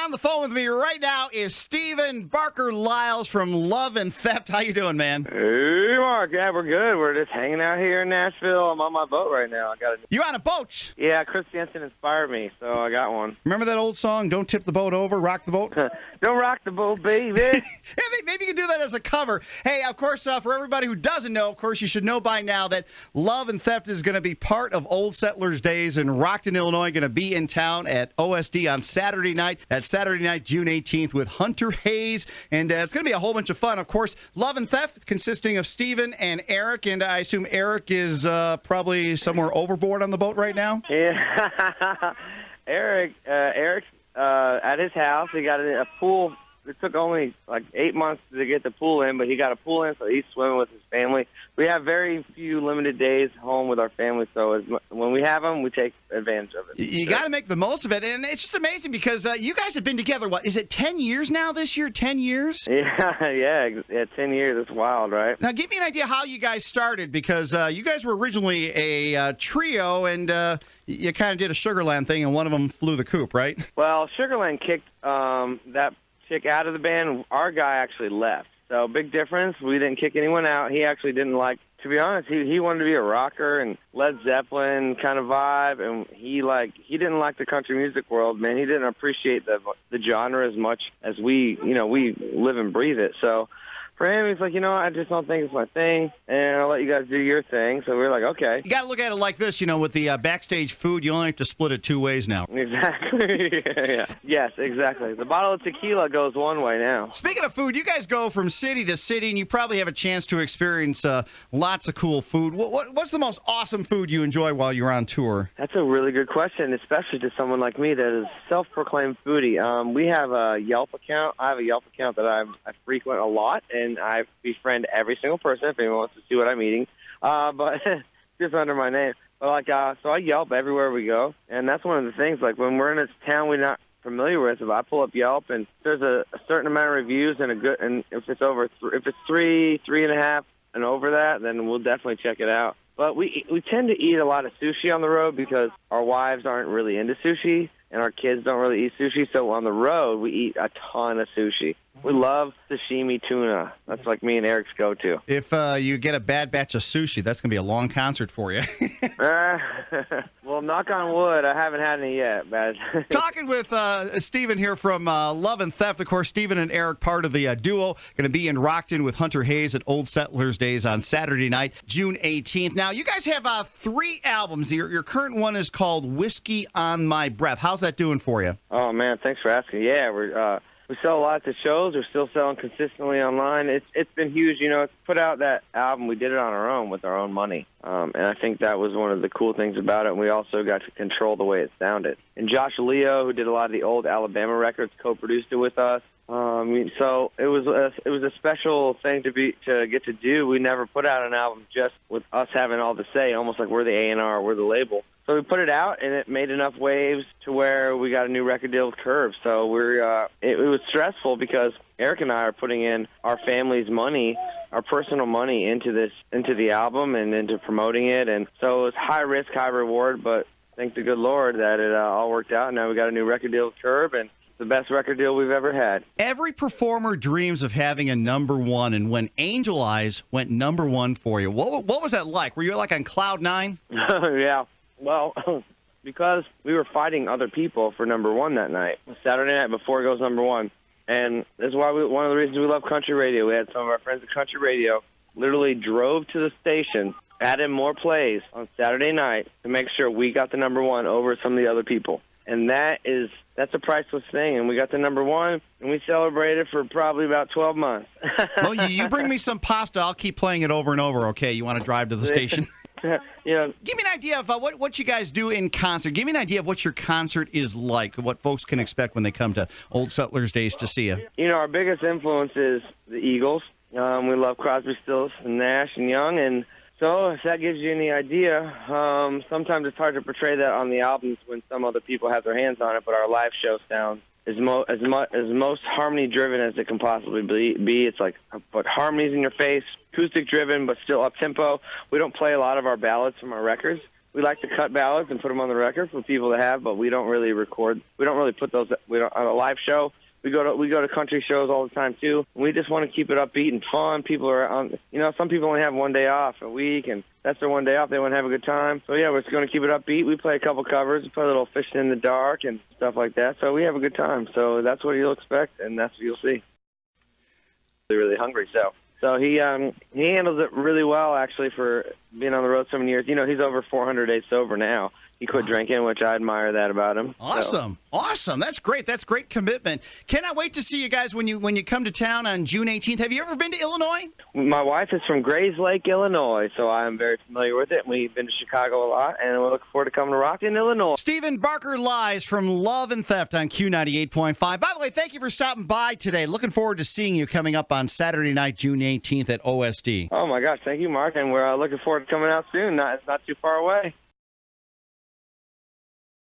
On the phone with me right now is Stephen Barker Lyles from Love and Theft. How you doing, man? Hey, Mark. Yeah, we're good. We're just hanging out here in Nashville. I'm on my boat right now. You on a boat? Yeah, Chris Jensen inspired me, so I got one. Remember that old song, Don't Tip the Boat Over, Rock the Boat? Don't rock the boat, baby. Yeah, maybe you can do that as a cover. Hey, of course, for everybody who doesn't know, of course, you should know by now that Love and Theft is going to be part of Old Settlers Days in Rockton, Illinois. Going to be in town at OSD on Saturday night. That's Saturday night, June 18th, with Hunter Hayes. And it's going to be a whole bunch of fun. Of course, Love and Theft consisting of Stephen and Eric. And I assume Eric is probably somewhere overboard on the boat right now? Yeah. Eric's at his house. He got a pool. It took only like 8 months to get the pool in, but he got a pool in, so he's swimming with his family. We have very few limited days home with our family, so when we have them, we take advantage of it. You got to make the most of it, and it's just amazing because you guys have been together, what, is it 10 years now this year? 10 years? Yeah, 10 years. It's wild, right? Now, give me an idea how you guys started, because you guys were originally a trio, and you kind of did a Sugarland thing, and one of them flew the coop, right? Well, Sugarland kicked that chick out of the band. Our guy actually left. So big difference. We didn't kick anyone out. He actually didn't like, to be honest, he wanted to be a rocker and Led Zeppelin kind of vibe, and he didn't like the country music world, man. He didn't appreciate the genre as much as we live and breathe it. So for him, he's like, I just don't think it's my thing, and I'll let you guys do your thing. So we're like, okay. You got to look at it like this, with the backstage food, you only have to split it 2 ways now. Exactly. Yeah. Yes, exactly. The bottle of tequila goes one way now. Speaking of food, you guys go from city to city, and you probably have a chance to experience lots of cool food. What's the most awesome food you enjoy while you're on tour? That's a really good question, especially to someone like me that is self-proclaimed foodie. We have a Yelp account. I have a Yelp account that I frequent a lot, and I befriend every single person if anyone wants to see what I'm eating, but just under my name. But so I Yelp everywhere we go, and that's one of the things. Like when we're in a town we're not familiar with, if I pull up Yelp and there's a certain amount of reviews and if it's over, if it's 3.5 and over that, then we'll definitely check it out. But we tend to eat a lot of sushi on the road because our wives aren't really into sushi and our kids don't really eat sushi. So on the road, we eat a ton of sushi. We love sashimi tuna. That's like me and Eric's go-to. If you get a bad batch of sushi, that's going to be a long concert for you. Well, knock on wood, I haven't had any yet. But Talking with Stephen here from Love and Theft. Of course, Stephen and Eric, part of the duo, going to be in Rockton with Hunter Hayes at Old Settlers Days on Saturday night, June 18th. Now, you guys have 3 albums. Your current one is called Whiskey on My Breath. How's that doing for you? Oh, man, thanks for asking. Yeah, we sell lots of shows. We're still selling consistently online. It's been huge. To put out that album, we did it on our own with our own money. And I think that was one of the cool things about it. And we also got to control the way it sounded. And Josh Leo, who did a lot of the old Alabama records, co-produced it with us. So it was a special thing to get to do. We never put out an album just with us having all the say, almost like we're the A&R, we're the label. So we put it out, and it made enough waves to where we got a new record deal with Curve. So it was stressful because Eric and I are putting in our family's money, our personal money into the album and into promoting it. And so it was high risk, high reward, but thank the good Lord that it all worked out. Now we got a new record deal with Curve, and the best record deal we've ever had. Every performer dreams of having a number one, and when Angel Eyes went number one for you, what was that like? Were you like on cloud 9? Yeah. Well, because we were fighting other people for number one that night, Saturday night before it goes number one. And that's why one of the reasons we love country radio. We had some of our friends at country radio literally drove to the station, added more plays on Saturday night to make sure we got the number one over some of the other people. And that's a priceless thing. And we got the number one, and we celebrated for probably about 12 months. Well, you bring me some pasta. I'll keep playing it over and over, okay? You want to drive to the station? Yeah. Give me an idea of what you guys do in concert. Give me an idea of what your concert is like, what folks can expect when they come to Old Settlers Days to see you. Our biggest influence is the Eagles. We love Crosby, Stills, and Nash and Young, and so if that gives you any idea, sometimes it's hard to portray that on the albums when some other people have their hands on it, but our live show sound is most harmony-driven as it can possibly be. It's like put harmonies in your face, acoustic-driven, but still up-tempo. We don't play a lot of our ballads from our records. we like to cut ballads and put them on the record for people to have, but we don't really record. We don't really put those. We don't on a live show. We go to country shows all the time too. We just want to keep it upbeat and fun. People are on. Some people only have one day off a week, and that's their one day off. They want to have a good time. So yeah, we're just going to keep it upbeat. We play a couple covers. We play a little Fishing in the Dark and stuff like that. So we have a good time. So that's what you'll expect, and that's what you'll see. They're really hungry, so he handles it really well, actually, for being on the road so many years. He's over 400 days sober now. He quit drinking, which I admire that about him. Awesome. That's great. That's great commitment. Cannot wait to see you guys when you come to town on June 18th. Have you ever been to Illinois? My wife is from Grays Lake, Illinois, so I'm very familiar with it. We've been to Chicago a lot, and we're looking forward to coming to Rockton, Illinois. Stephen Barker LiIes from Love and Theft on Q98.5. By the way, thank you for stopping by today. Looking forward to seeing you coming up on Saturday night, June 18th at OSD. Oh, my gosh. Thank you, Mark, and we're looking forward to coming out soon. It's not too far away.